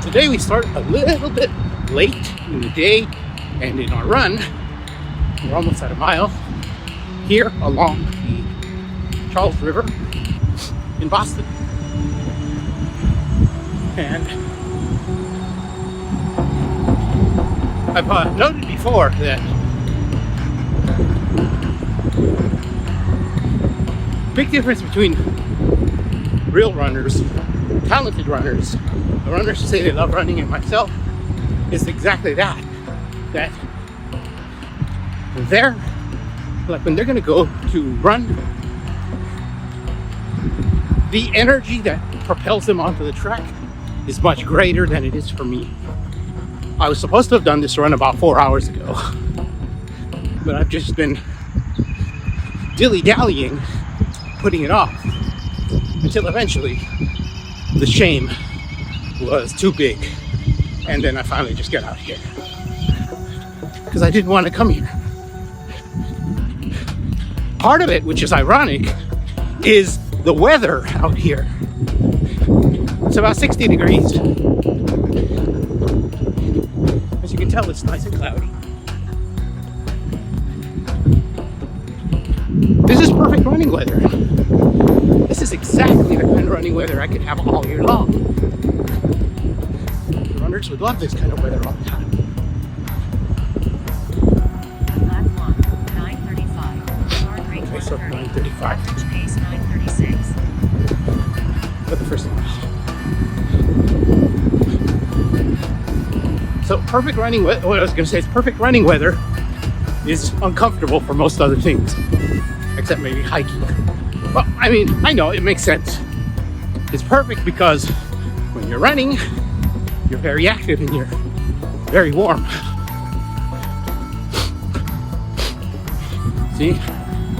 today we start a little bit late in the day, and in our run, we're almost at a mile here along the Charles River in Boston. And I've noted before that big difference between real runners, talented runners, the runners who say they love running, and myself is exactly that they're like, when they're going to go to run, the energy that propels them onto the track is much greater than it is for me. I was supposed to have done this run about 4 hours ago, but I've just been dilly-dallying, putting it off until eventually the shame was too big, and then I finally just got out here because I didn't want to come here. Part of it, which is ironic, is the weather out here. It's about 60 degrees. As you can tell, it's nice and cloudy. This is perfect running weather. This is exactly the kind of running weather I could have all year long. The runners would love this kind of weather all the time. Okay, so 9:35. Pace 9:36. But the first one. So perfect running weather, what I was going to say is perfect running weather is uncomfortable for most other things, except maybe hiking. Well, I mean, I know it makes sense. It's perfect because when you're running, you're very active and you're very warm. See,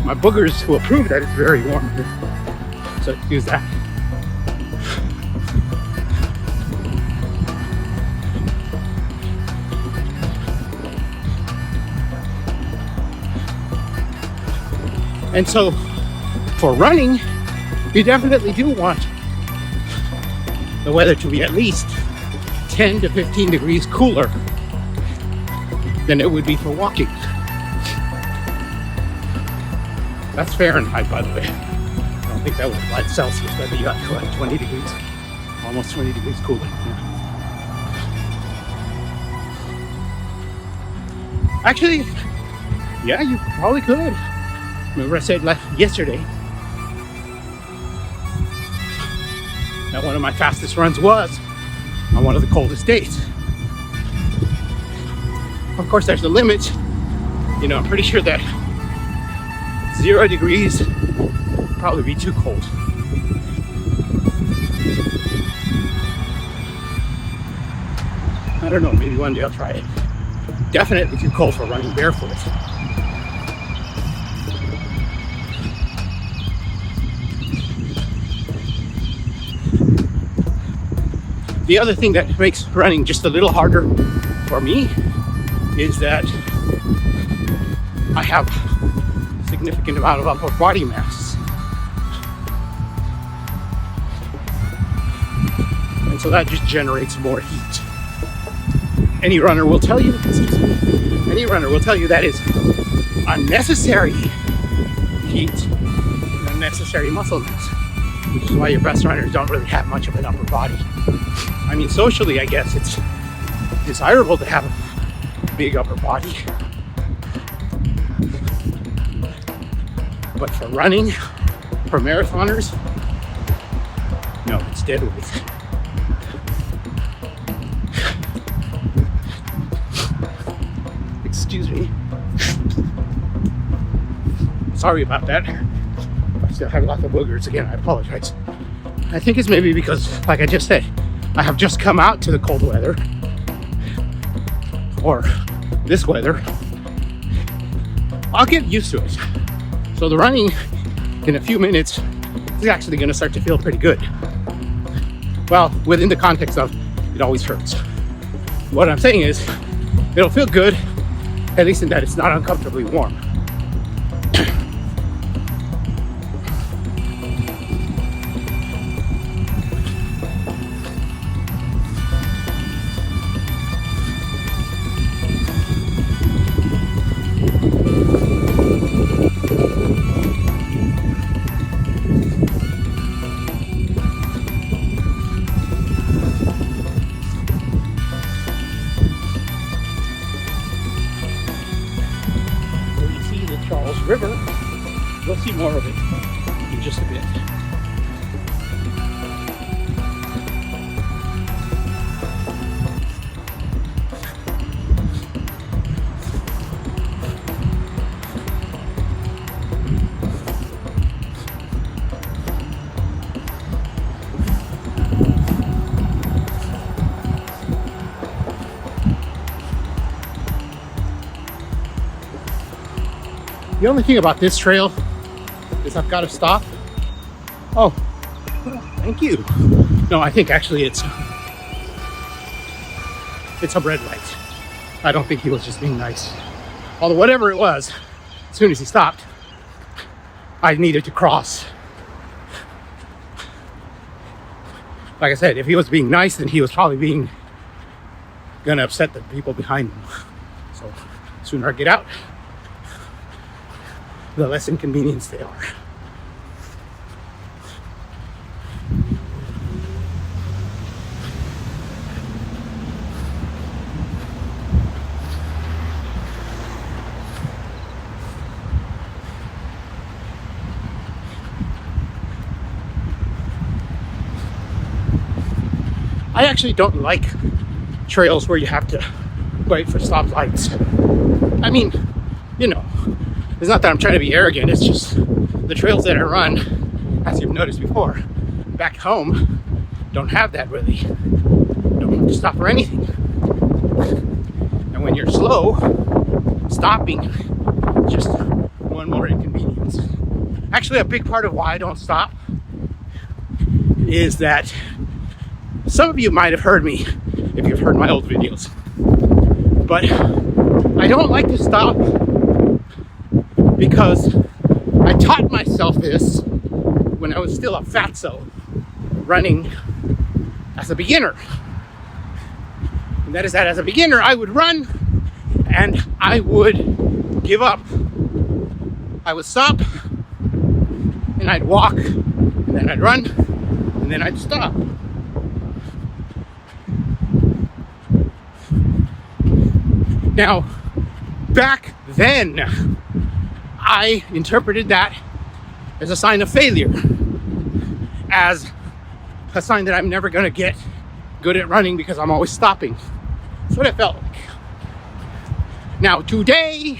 my boogers will prove that it's very warm here. So use that. And so for running, you definitely do want the weather to be at least 10 to 15 degrees cooler than it would be for walking. That's Fahrenheit, by the way. I don't think that would apply to Celsius, but you got to like 20 degrees, almost 20 degrees cooler. Yeah. Actually, yeah, you probably could. Remember I said yesterday that one of my fastest runs was on one of the coldest days. Of course, there's a limit. You know, I'm pretty sure that 0 degrees would probably be too cold. I don't know, maybe one day I'll try it. Definitely too cold for running barefoot. The other thing that makes running just a little harder for me is that I have a significant amount of upper body mass. And so that just generates more heat. Any runner will tell you that is unnecessary heat and unnecessary muscle mass, which is why your best runners don't really have much of an upper body. I mean, socially, I guess it's desirable to have a big upper body. But for running, for marathoners, no, it's dead weight. Excuse me. Sorry about that. I still have lots of boogers again, I apologize. I think it's maybe because, like I just said, I have just come out to the cold weather, or this weather. I'll get used to it. So the running in a few minutes is actually going to start to feel pretty good. Well, within the context of it always hurts. What I'm saying is, it'll feel good, at least in that it's not uncomfortably warm. river. We'll see more of it in just a bit. The only thing about this trail is I've got to stop. Oh, thank you. No, I think actually it's a red light. I don't think he was just being nice. Although whatever it was, as soon as he stopped, I needed to cross. Like I said, if he was being nice, then he was probably gonna upset the people behind him. So the sooner I get out, the less inconvenience they are. I actually don't like trails where you have to wait for stoplights. I mean, you know, it's not that I'm trying to be arrogant, it's just the trails that I run, as you've noticed before, back home, don't have that really. You don't have to stop for anything. And when you're slow, stopping, just one more inconvenience. Actually, a big part of why I don't stop is that some of you might have heard me if you've heard my old videos, but I don't like to stop because I taught myself this when I was still a fatso running as a beginner. And that is that as a beginner, I would run and I would give up. I would stop and I'd walk and then I'd run and then I'd stop. Now, back then, I interpreted that as a sign of failure, as a sign that I'm never going to get good at running because I'm always stopping. That's what it felt like. Now, today,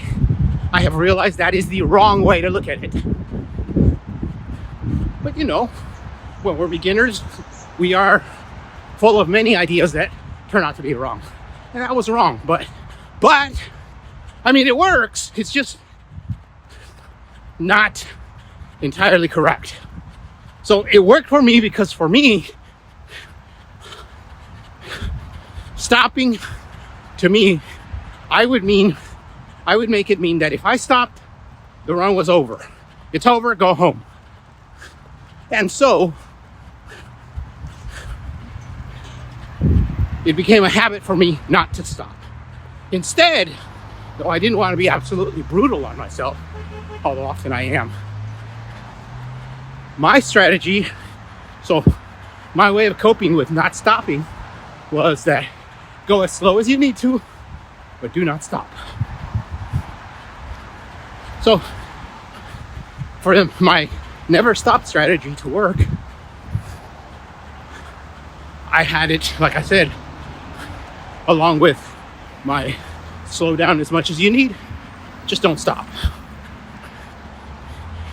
I have realized that is the wrong way to look at it. But you know, when we're beginners, we are full of many ideas that turn out to be wrong. And that was wrong, but I mean, it works. It's just not entirely correct. So it worked for me because for me, stopping to me, I would make it mean that if I stopped, the run was over. It's over, go home. And so it became a habit for me not to stop. Instead, though I didn't want to be absolutely brutal on myself, although often I am, my strategy, so my way of coping with not stopping was that go as slow as you need to, but do not stop. So for my never stop strategy to work, I had it, like I said, along with my slow down as much as you need, just don't stop.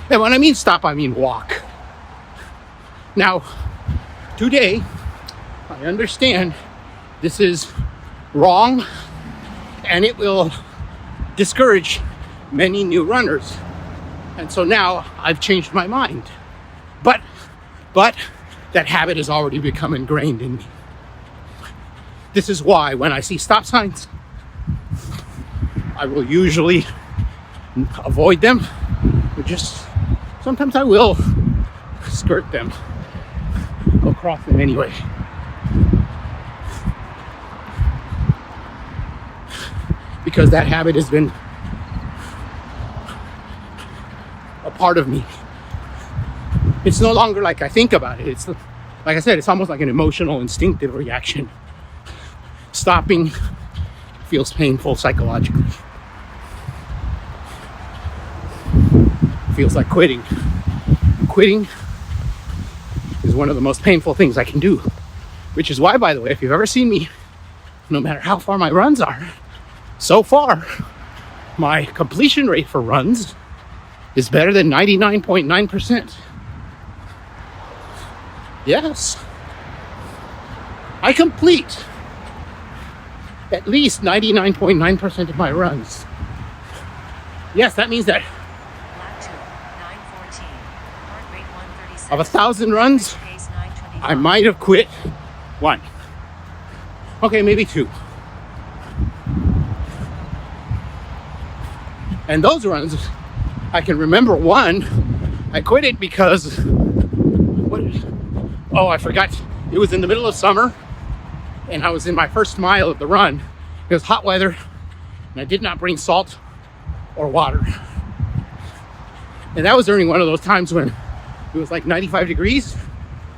And when I mean stop, I mean walk. Now, today, I understand this is wrong and it will discourage many new runners. And so now I've changed my mind. But that habit has already become ingrained in me. This is why when I see stop signs, I will usually avoid them, or just sometimes I will skirt them, go cross them anyway. Because that habit has been a part of me. It's no longer like I think about it. It's, like I said, it's almost like an emotional, instinctive reaction. Stopping feels painful psychologically. feels like quitting. Quitting is one of the most painful things I can do, which is why, by the way, if you've ever seen me, no matter how far my runs are, so far, my completion rate for runs is better than 99.9%. Yes, I complete at least 99.9% of my runs. Yes, that means that of 1,000 runs, I might have quit 1. Okay, maybe 2. And those runs, I can remember 1. I quit it because, I forgot. It was in the middle of summer, and I was in my first mile of the run. It was hot weather, and I did not bring salt or water. And that was during one of those times when it was like 95 degrees.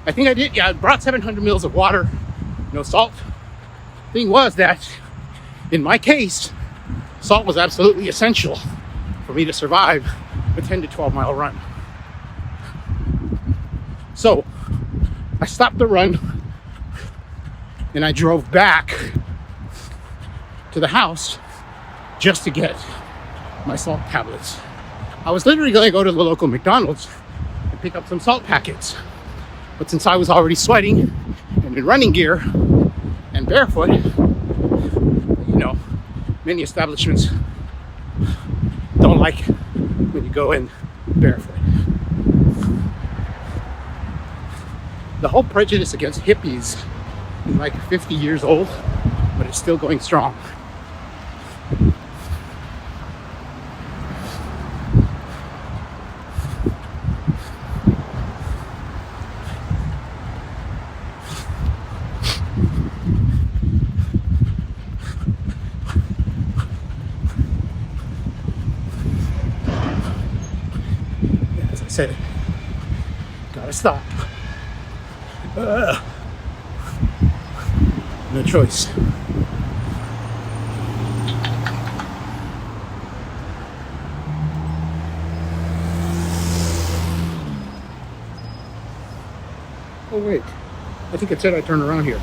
I think I did, I brought 700 mils of water, no salt. Thing was that, in my case, salt was absolutely essential for me to survive a 10 to 12 mile run. So, I stopped the run and I drove back to the house just to get my salt tablets. I was literally going to go to the local McDonald's and pick up some salt packets. But since I was already sweating and in running gear and barefoot, many establishments don't like when you go in barefoot. The whole prejudice against hippies is like 50 years old, but it's still going strong. As I said, gotta stop. No choice. Oh wait, I think it said I turn around here.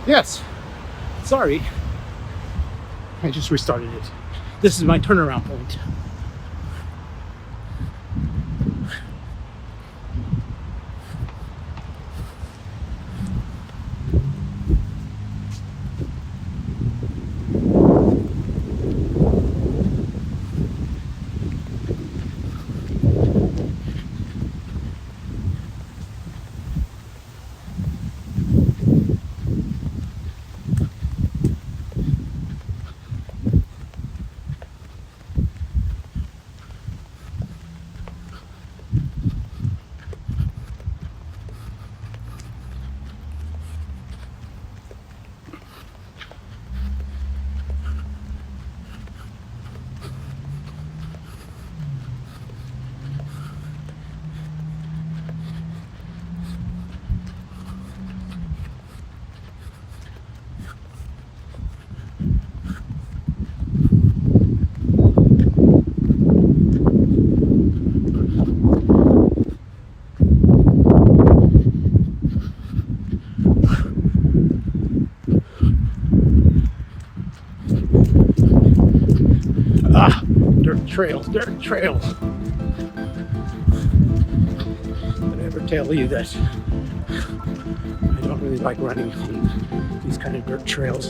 Yes, sorry. I just restarted it. This is my turnaround point. Dirt trails. Did I ever tell you that I don't really like running on these kind of dirt trails?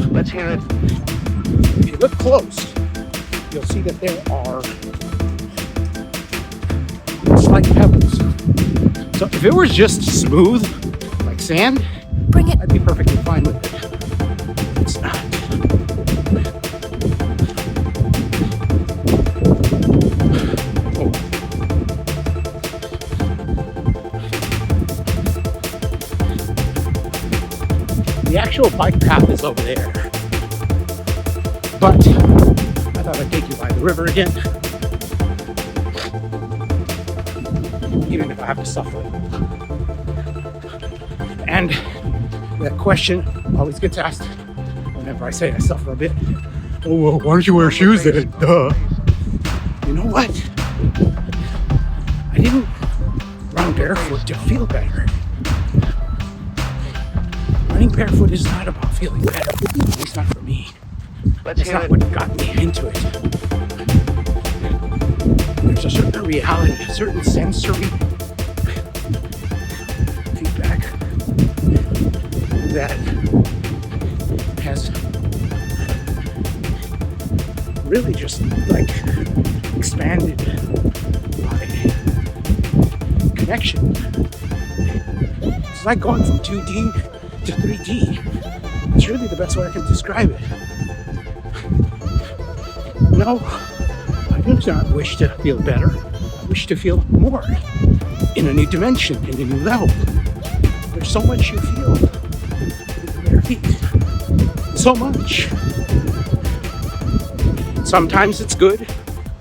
Let's hear it. If you look close, you'll see that there are slight pebbles. So if it was just smooth, like sand, I'd be perfectly fine with it. It's not. The actual bike path is over there, but I thought I'd take you by the river again, even if I have to suffer. And that question always gets asked whenever I say I suffer a bit. Oh, well, why don't you wear shoes then? Duh. You know what? I didn't run barefoot to feel better. Running barefoot is not about feeling better. At least not for me. That's not what got me into it. There's a certain reality, a certain sensory feedback that has really just like expanded my connection. It's like going from 2D to 3D. It's really the best way I can describe it. No, I do not wish to feel better. I wish to feel more in a new dimension, in a new level. There's so much you feel with your bare feet. So much. Sometimes it's good,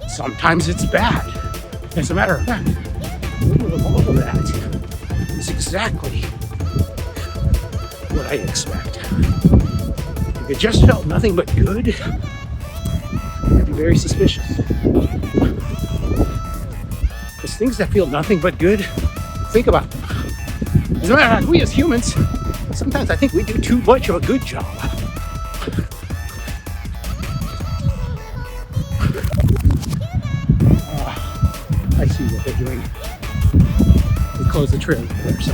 sometimes it's bad. As a matter of fact, the middle of all of that is exactly what I expect. If it just felt nothing but good, I'd be very suspicious. Because things that feel nothing but good, think about them. As a matter of fact, we as humans, sometimes I think we do too much of a good job. I see what they're doing. They close the trail there, so.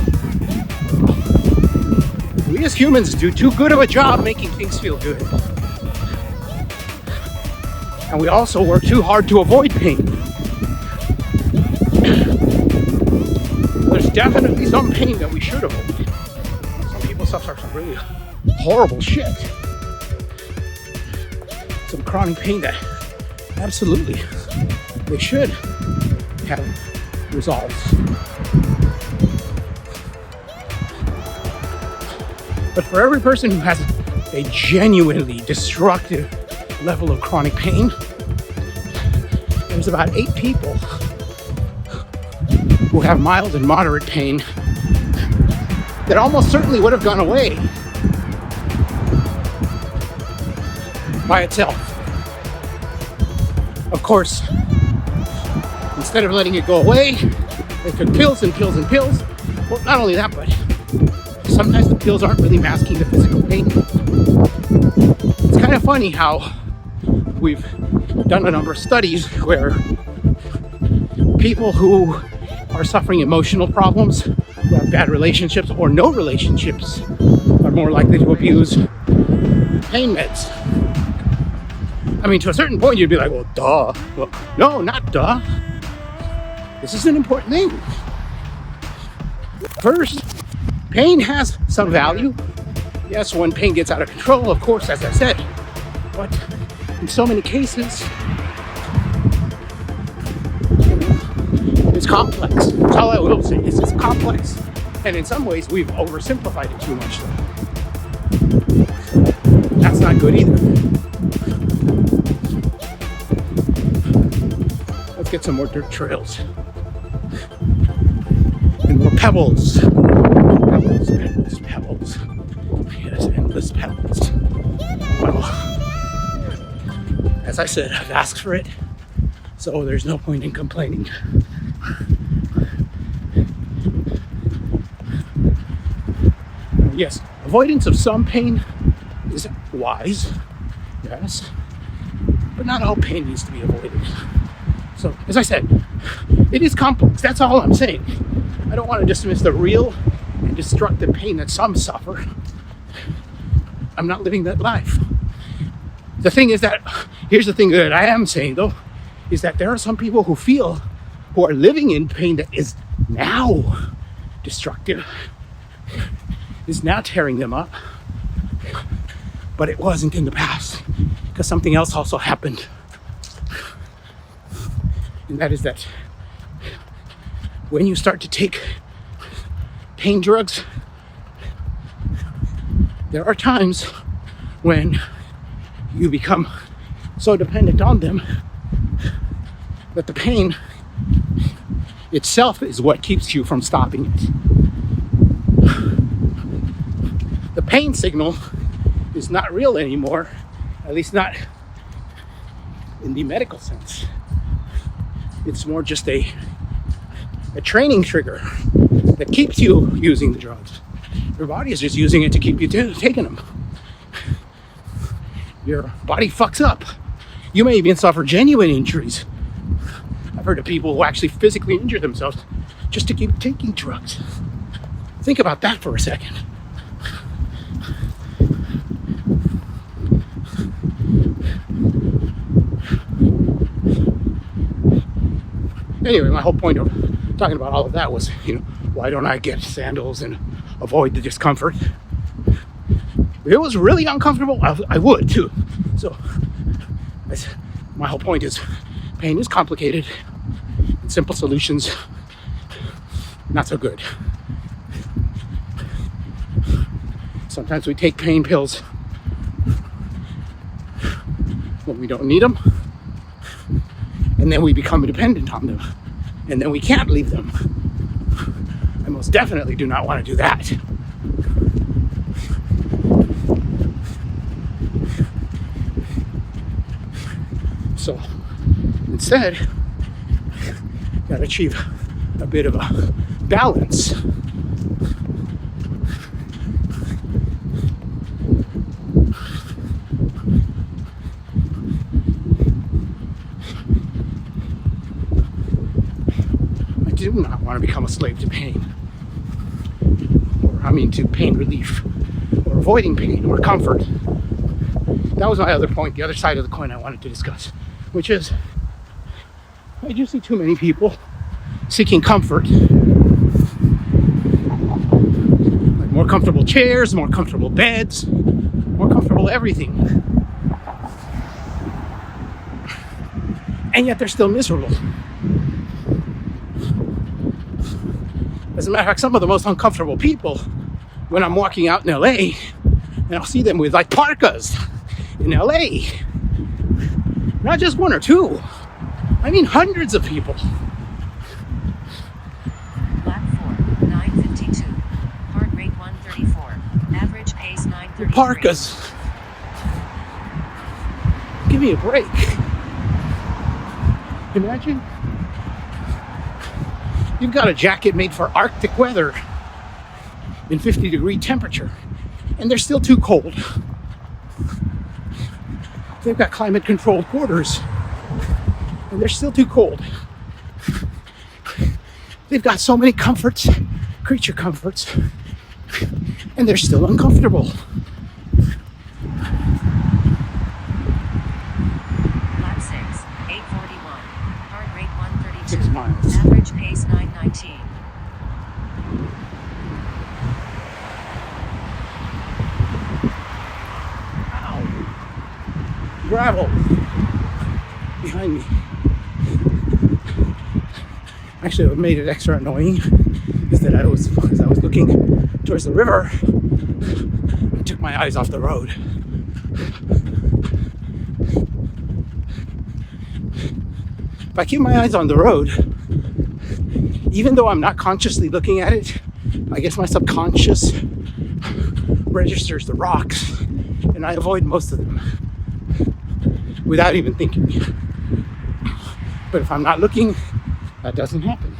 We as humans do too good of a job making things feel good. And we also work too hard to avoid pain. There's definitely some pain that we should avoid. Some people suffer from really horrible shit. Some chronic pain that absolutely they should have resolved. But for every person who has a genuinely destructive level of chronic pain, there's about 8 people who have mild and moderate pain that almost certainly would have gone away by itself. Of course, instead of letting it go away, they took pills and pills and pills. Well, not only that, but sometimes the pills aren't really masking the physical pain. It's kind of funny how we've done a number of studies where people who are suffering emotional problems, who have bad relationships or no relationships, are more likely to abuse pain meds. I mean, to a certain point, you'd be like, well, duh. Well, no, not duh. This is an important thing. First, pain has some value. Yes, when pain gets out of control, of course, as I said. But in so many cases, it's complex. That's all I will say. It's complex. And in some ways, we've oversimplified it too much. That's not good either. Let's get some more dirt trails. And more pebbles. Pebbles, pebbles, pebbles. Yes, endless pebbles. Well, as I said, I've asked for it, so there's no point in complaining. Yes, avoidance of some pain is wise, yes, but not all pain needs to be avoided. So, as I said, it is complex. That's all I'm saying. I don't want to dismiss the real and destructive pain that some suffer. I'm not living that life. The thing is that, here's the thing that I am saying though, is that there are some people who are living in pain that is now destructive, is now tearing them up, but it wasn't in the past because something else also happened. And that is that when you start to take pain drugs, there are times when you become so dependent on them that the pain itself is what keeps you from stopping it. The pain signal is not real anymore, at least not in the medical sense. It's more just a training trigger that keeps you using the drugs. Your body is just using it to keep you taking them. Your body fucks up. You may even suffer genuine injuries. I've heard of people who actually physically injure themselves just to keep taking drugs. Think about that for a second. Anyway, my whole point of talking about all of that was, why don't I get sandals and avoid the discomfort? If it was really uncomfortable, I would too. So my whole point is, pain is complicated and simple solutions not so good. Sometimes we take pain pills when we don't need them, and then we become dependent on them, and then we can't leave them. I most definitely do not want to do that. So instead, you gotta achieve a bit of a balance. I do not want to become a slave to pain, to pain relief, or avoiding pain, or comfort. That was my other point, the other side of the coin I wanted to discuss, which is, I do see too many people seeking comfort. Like more comfortable chairs, more comfortable beds, more comfortable everything. And yet they're still miserable. As a matter of fact, some of the most uncomfortable people, when I'm walking out in LA, and I'll see them with like parkas in LA. Not just one or two. I mean hundreds of people. Lap 4, 9:52. Heart rate 134. Average pace 9:33. Parkas. Give me a break. Imagine you've got a jacket made for Arctic weather in 50-degree temperature, and they're still too cold. They've got climate-controlled quarters, and they're still too cold. They've got so many comforts, creature comforts, and they're still uncomfortable. Lap 6, 8:41. Heart rate 132. 6 miles. Average pace 9:19. Gravel behind me. Actually, what made it extra annoying is that as I was looking towards the river, I took my eyes off the road. If I keep my eyes on the road, even though I'm not consciously looking at it, I guess my subconscious registers the rocks, and I avoid most of them without even thinking. But if I'm not looking, that doesn't happen.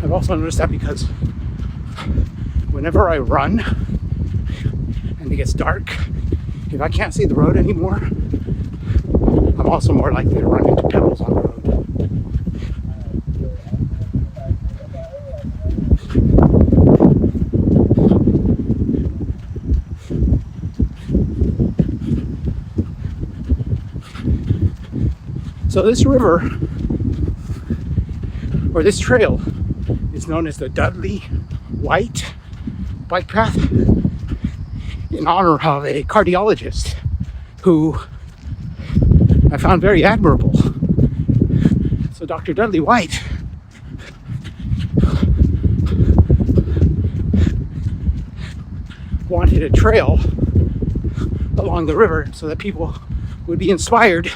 I've also noticed that because whenever I run and it gets dark, if I can't see the road anymore, I'm also more likely to run into pebbles on the road. So this river, or this trail, is known as the Dudley White Bike Path in honor of a cardiologist who I found very admirable. So Dr. Dudley White wanted a trail along the river so that people would be inspired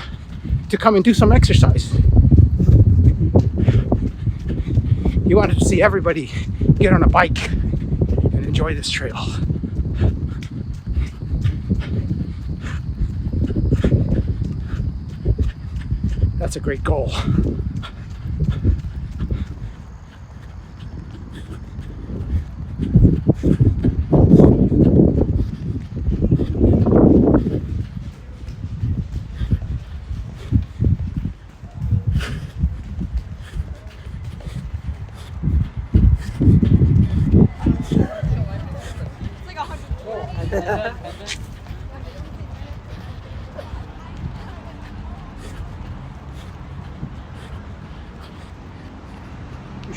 to come and do some exercise. He wanted to see everybody get on a bike and enjoy this trail. That's a great goal.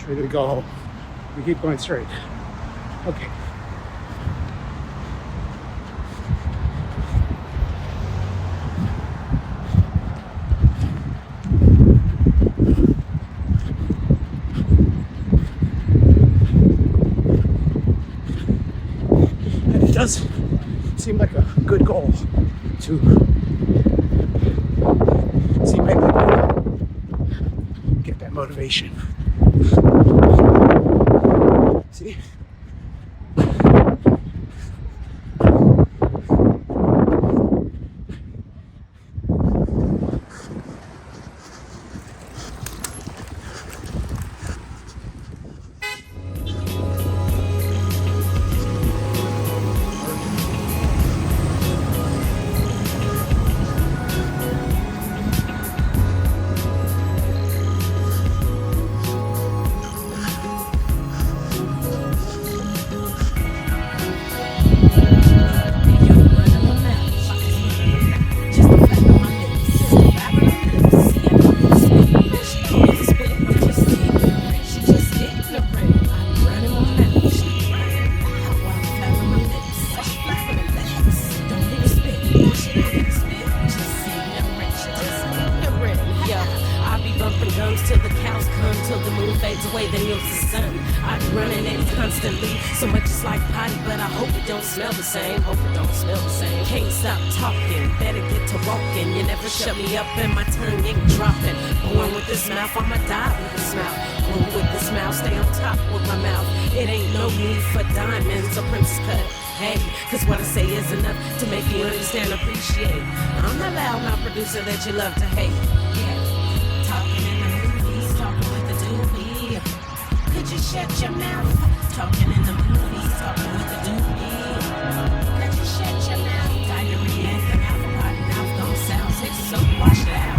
We're ready to go home. We keep going straight. Okay. And it does seem like a good goal to see my people get that motivation. See? Till the cows come, till the moon fades away, then you'll see sun. I be running in constantly, so much it's like potty, but I hope it don't smell the same. Hope it don't smell the same. Can't stop talking, better get to walking. You never shut me up and my tongue ain't dropping. Born with this mouth, I'ma die with this mouth. Grew with this mouth, stay on top with my mouth. It ain't no need for diamonds or princess cut. Hey, cause what I say is enough to make you understand, appreciate. I'm the loudmouth producer that you love to hate. Yeah, talking in the movies, talking with the doobie. Could you shut your mouth? Talking in the movies, talking with the doobie. Could you shut your mouth? Diarrhea in the mouth, a potty mouth don't sound sexy, so wash it out.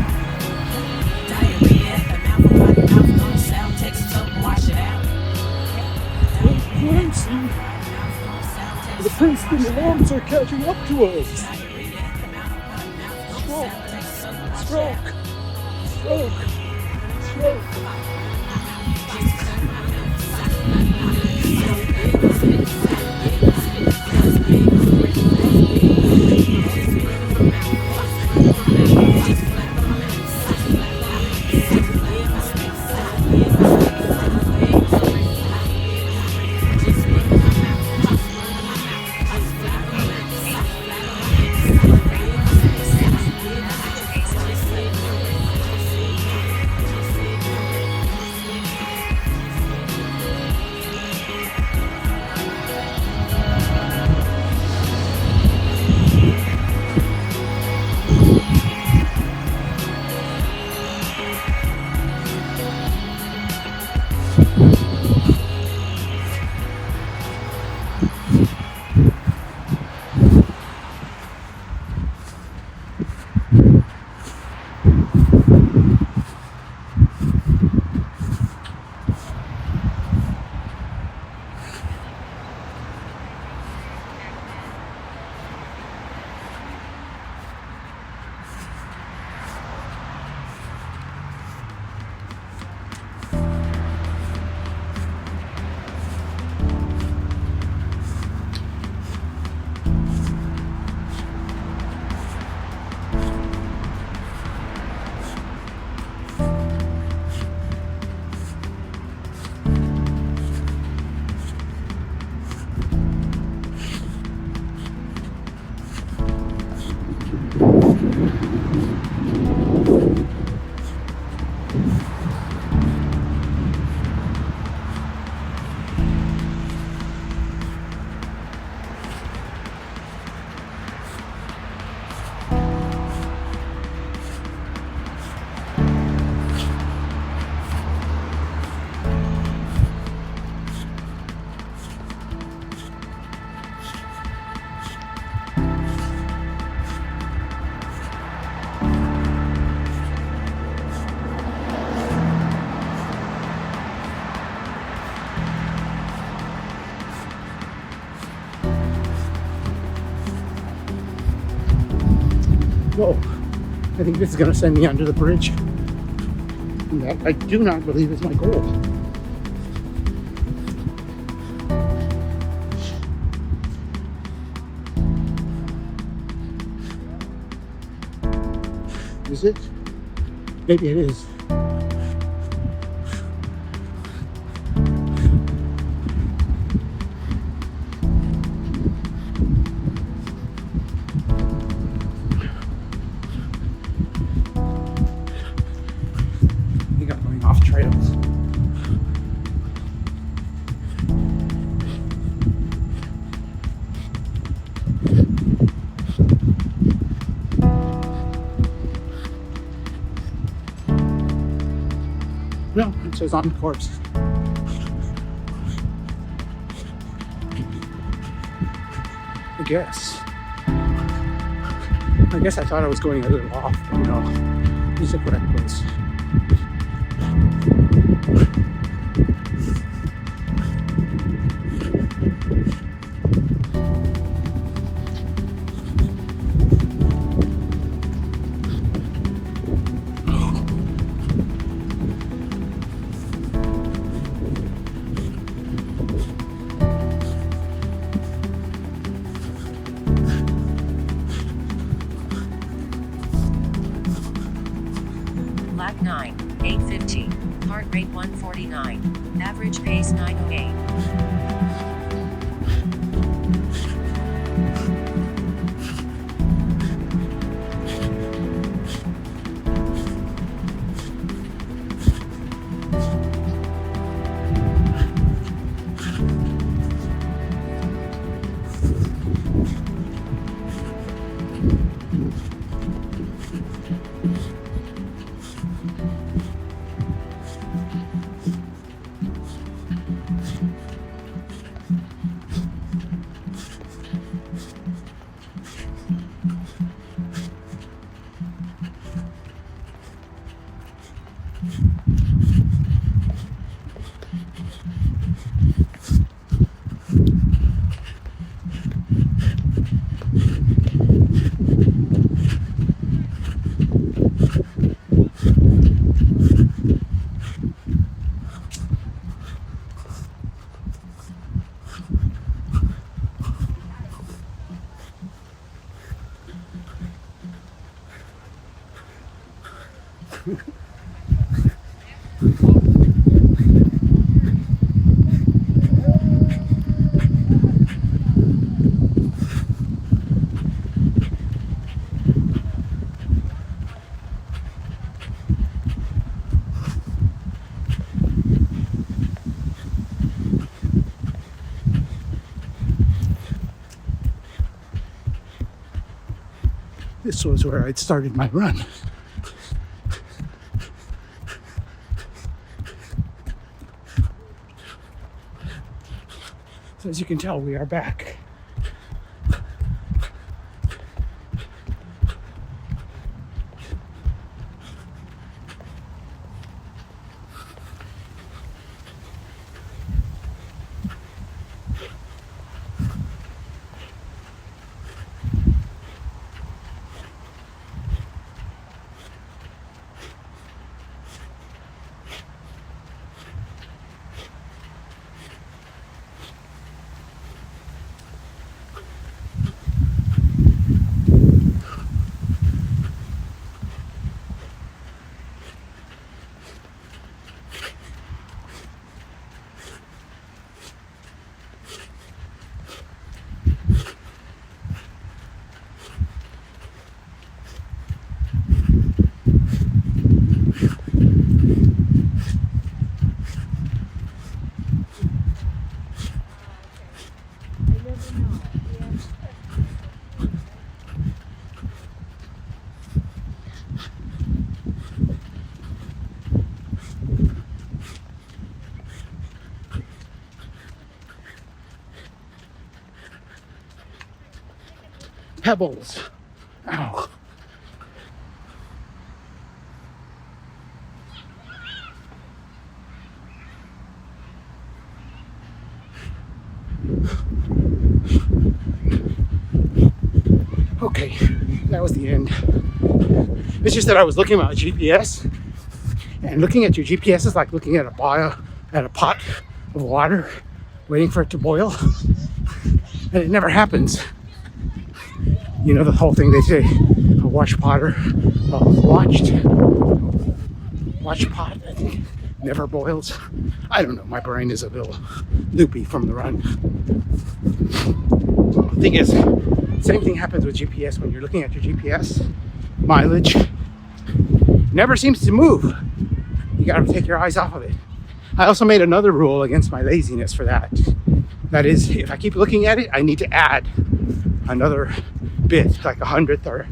Diarrhea in the mouth, a potty mouth don't sound sexy, so wash it out. The Princeton alarms are catching up to us. Stroke. Whoa, I think this is gonna send me under the bridge. And that I do not believe is my goal. Is it? Maybe it is. I think I'm going off trails. No, it says on course. I guess I thought I was going a little off, but no, it's the correct place. Lap 9, 8:15. Heart rate 149. Average pace 908. This was where I'd started my run. So as you can tell, we are back. Pebbles. Ow. Okay, that was the end. It's just that I was looking at my GPS, and looking at your GPS is like looking at a pot of water, waiting for it to boil, and it never happens. You know the whole thing they say, a watch pot, I think, never boils. I don't know, my brain is a little loopy from the run. The thing is, same thing happens with GPS. When you're looking at your GPS, mileage never seems to move. You gotta take your eyes off of it. I also made another rule against my laziness for that. That is, if I keep looking at it, I need to add another bit, like 100th or...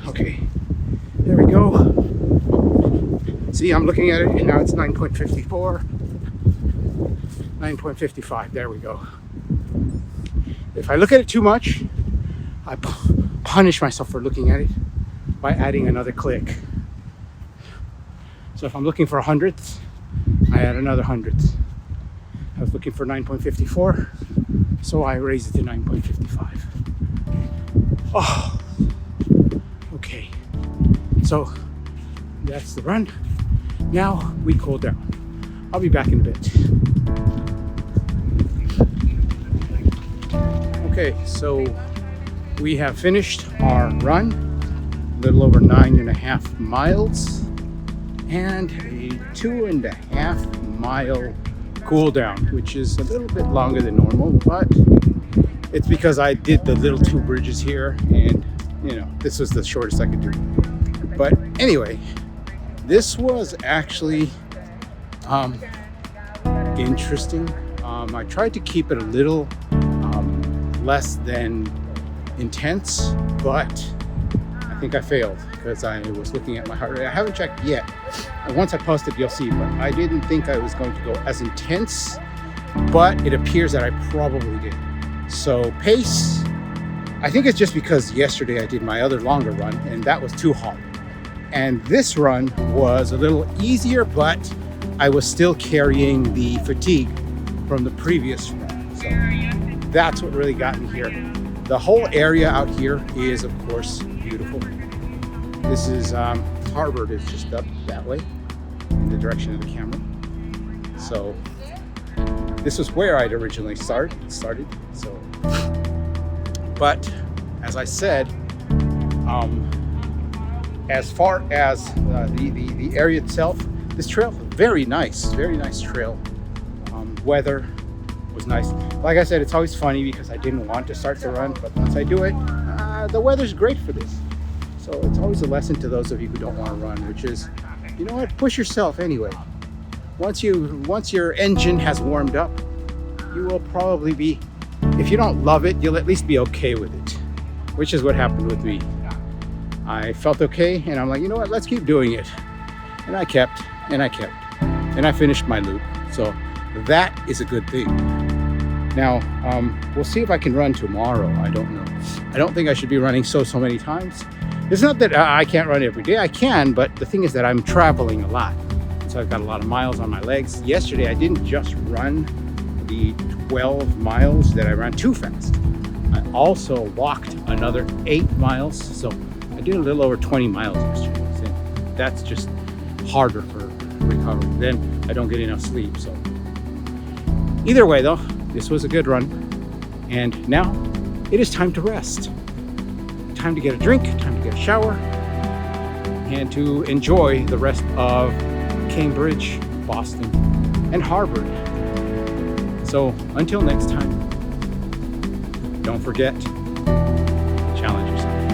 Okay, there we go. See, I'm looking at it and now it's 9.54, 9.55, there we go. If I look at it too much, I punish myself for looking at it by adding another click. So if I'm looking for 100th, I add another 100th. I was looking for 9.54, so I raise it to 9.55. Oh, okay. So that's the run. Now we cool down. I'll be back in a bit. Okay, so we have finished our run, a little over 9.5 miles, and a 2.5 mile cool down, which is a little bit longer than normal, but it's because I did the little 2 bridges here, and you know, this was the shortest I could do. But anyway, this was actually interesting. I tried to keep it a little less than intense, but I think I failed because I was looking at my heart rate. I haven't checked yet. Once I post it, you'll see, but I didn't think I was going to go as intense, but it appears that I probably did. So pace, I think it's just because yesterday I did my other longer run and that was too hard. And this run was a little easier, but I was still carrying the fatigue from the previous run. So that's what really got me here. The whole area out here is, of course, beautiful. This is, Harvard is just up that way in the direction of the camera. So this was where I'd originally started. So, but as I said, as far as the area itself, this trail, very nice trail. Weather was nice. Like I said, it's always funny because I didn't want to start the run, but once I do it, the weather's great for this. So it's always a lesson to those of you who don't want to run, which is, you know what, push yourself anyway. Once your engine has warmed up, you will probably be, if you don't love it, you'll at least be okay with it, which is what happened with me. I felt okay, and I'm like, you know what, let's keep doing it. And I kept, and I finished my loop. So that is a good thing. Now, we'll see if I can run tomorrow. I don't know. I don't think I should be running so many times. It's not that I can't run every day. I can, but the thing is that I'm traveling a lot. So I've got a lot of miles on my legs. Yesterday, I didn't just run the 12 miles that I ran too fast. I also walked another 8 miles. So I did a little over 20 miles yesterday. So that's just harder for recovery. Then I don't get enough sleep. So either way, though, this was a good run. And now it is time to rest. Time to get a drink, time to get a shower, and to enjoy the rest of Cambridge, Boston, and Harvard. So until next time, don't forget, challenge yourself.